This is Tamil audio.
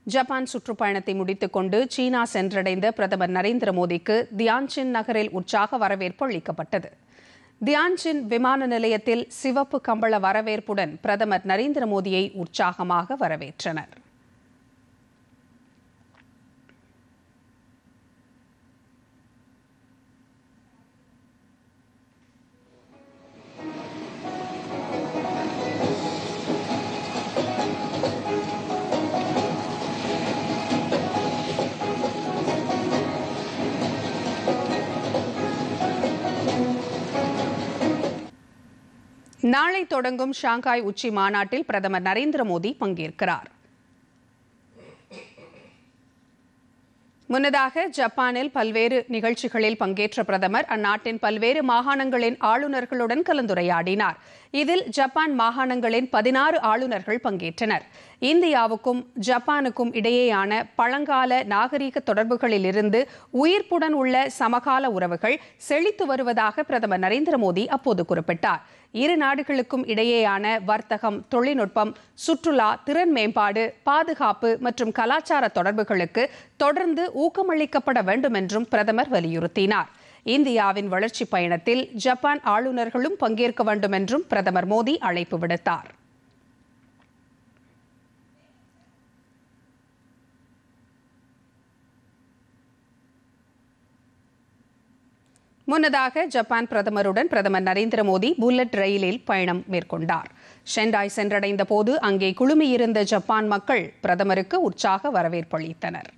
ஜப்பான் சுற்றுப்பயணத்தை முடித்துக் கொண்டு சீனா சென்றடைந்த பிரதமர் நரேந்திர மோடிக்கு தியான்சின் நகரில் உற்சாக வரவேற்பு அளிக்கப்பட்டது. தியான்சின் விமான நிலையத்தில் சிவப்பு கம்பள வரவேற்புடன் பிரதமர் நரேந்திர மோடியை உற்சாகமாக வரவேற்றனர். நாளை தொடங்கும் ஷாங்காய் உச்சி மாநாட்டில் பிரதமர் நரேந்திர மோடி பங்கேற்கிறார். முன்னதாக ஜப்பானில் பல்வேறு நிகழ்ச்சிகளில் பங்கேற்ற பிரதமர் அந்நாட்டின் பல்வேறு மாகாணங்களின் ஆளுநர்களுடன் கலந்துரையாடினார். இதில் ஜப்பான் மாகாணங்களின் 16 ஆளுநர்கள் பங்கேற்றனர். இந்தியாவுக்கும் ஜப்பானுக்கும் இடையேயான பழங்கால நாகரீக தொடர்புகளில் இருந்து உயிர்ப்புடன் உள்ள சமகால உறவுகள் செழித்து வருவதாக பிரதமர் நரேந்திர மோடி அப்போது குறிப்பிட்டார். இரு நாடுகளுக்கும் இடையேயான வர்த்தகம், தொழில்நுட்பம், சுற்றுலா, திறன் மேம்பாடு, பாதுகாப்பு மற்றும் கலாச்சார தொடர்புகளுக்கு தொடர்ந்து ஊக்கமளிக்கப்பட வேண்டும் என்றும் பிரதமர் வலியுறுத்தினார். இந்தியாவின் வளர்ச்சி பயணத்தில் ஜப்பான் ஆளுநர்களும் பங்கேற்க வேண்டும் என்றும் பிரதமர் மோடி அழைப்பு விடுத்தார். முன்னதாக ஜப்பான் பிரதமருடன் பிரதமர் நரேந்திர மோடி புல்லட் ரயிலில் பயணம் மேற்கொண்டார். ஷெண்டாய் சென்றடைந்த போது அங்கே குழுமியிருந்த ஜப்பான் மக்கள் பிரதமருக்கு உற்சாக வரவேற்பளித்தனர்.